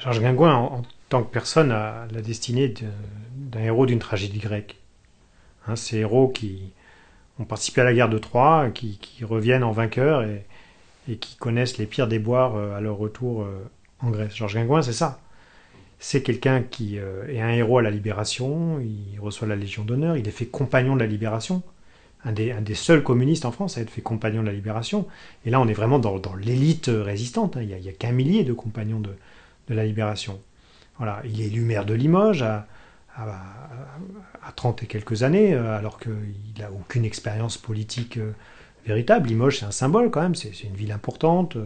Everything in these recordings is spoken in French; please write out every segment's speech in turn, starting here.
Georges Guingouin, en tant que personne, a la destinée d'un héros d'une tragédie grecque. Hein, ces héros qui ont participé à la guerre de Troie, qui reviennent en vainqueurs et qui connaissent les pires déboires à leur retour en Grèce. Georges Guingouin, c'est ça. C'est quelqu'un qui est un héros à la Libération, il reçoit la Légion d'honneur, il est fait compagnon de la Libération, un des seuls communistes en France à être fait compagnon de la Libération. Et là, on est vraiment dans l'élite résistante, hein. Il n'y a qu'un millier de compagnons de la Libération. Voilà, il est élu maire de Limoges à, à 30 et quelques années, alors qu'il n'a aucune expérience politique véritable. Limoges, c'est un symbole quand même, c'est une ville importante,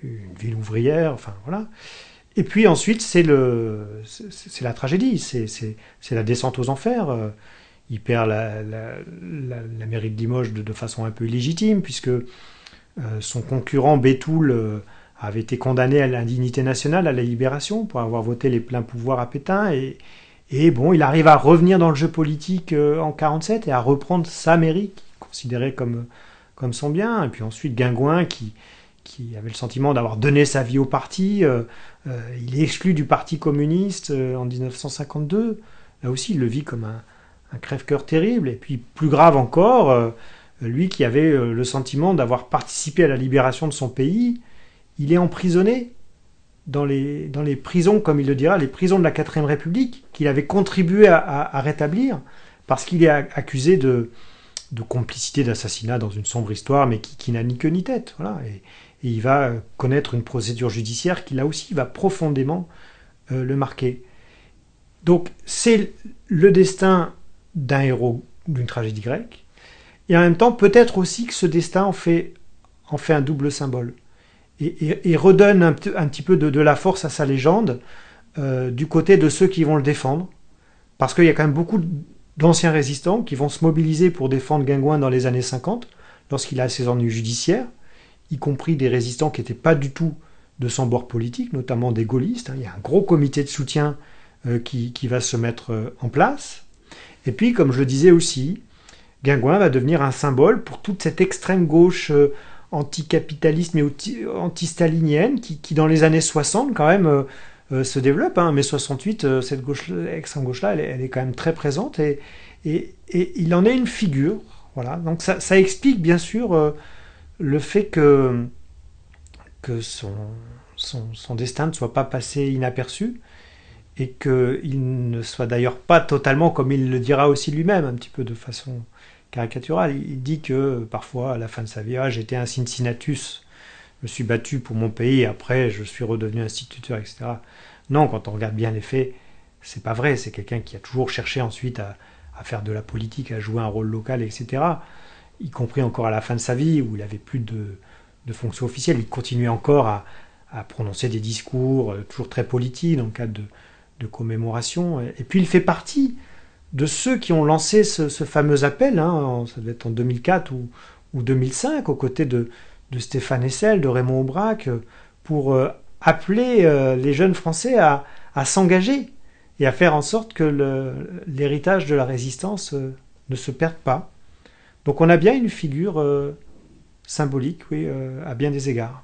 une ville ouvrière, enfin voilà. Et puis ensuite, c'est la tragédie, c'est la descente aux enfers. Il perd la mairie de Limoges de façon un peu illégitime, puisque son concurrent Bétoul avait été condamné à l'indignité nationale, à la libération, pour avoir voté les pleins pouvoirs à Pétain. Et bon, il arrive à revenir dans le jeu politique en 47 et à reprendre sa mairie, considérée comme son bien. Et puis ensuite, Guingouin, qui avait le sentiment d'avoir donné sa vie au parti. Il est exclu du Parti communiste en 1952. Là aussi, il le vit comme un crève-cœur terrible. Et puis, plus grave encore, lui qui avait le sentiment d'avoir participé à la libération de son pays, il est emprisonné dans les prisons, comme il le dira, les prisons de la 4ème République, qu'il avait contribué à rétablir, parce qu'il est accusé de complicité d'assassinat dans une sombre histoire, mais qui n'a ni queue ni tête. Voilà. Et il va connaître une procédure judiciaire qui, là aussi, va profondément le marquer. Donc, c'est le destin d'un héros d'une tragédie grecque, et en même temps, peut-être aussi que ce destin en fait un double symbole, et redonne un petit peu de la force à sa légende du côté de ceux qui vont le défendre, parce qu'il y a quand même beaucoup d'anciens résistants qui vont se mobiliser pour défendre Guingouin dans les années 50, lorsqu'il a ses ennuis judiciaires, y compris des résistants qui n'étaient pas du tout de son bord politique, notamment des gaullistes. Il y a un gros comité de soutien qui va se mettre en place. Et puis, comme je le disais aussi, Guingouin va devenir un symbole pour toute cette extrême gauche anticapitaliste mais anti-stalinienne qui, dans les années 60, quand même, se développe. Mais 68, cette extrême gauche-là, elle est quand même très présente et il en est une figure. Voilà. Donc ça explique bien sûr le fait que son destin ne soit pas passé inaperçu et qu'il ne soit d'ailleurs pas totalement, comme il le dira aussi lui-même, un petit peu de façon caricaturale. Il dit que parfois, à la fin de sa vie, j'étais un Cincinnatus, je me suis battu pour mon pays, et après je suis redevenu instituteur, etc. Non, quand on regarde bien les faits, c'est pas vrai. C'est quelqu'un qui a toujours cherché ensuite à faire de la politique, à jouer un rôle local, etc. Y compris encore à la fin de sa vie, où il n'avait plus de fonction officielle. Il continuait encore à prononcer des discours toujours très politiques dans le cadre de commémoration. Et puis il fait partie de ceux qui ont lancé ce fameux appel, ça devait être en 2004 ou 2005, aux côtés de Stéphane Hessel, de Raymond Aubrac, pour appeler les jeunes Français à s'engager et à faire en sorte que l'héritage de la résistance ne se perde pas. Donc on a bien une figure symbolique, oui, à bien des égards.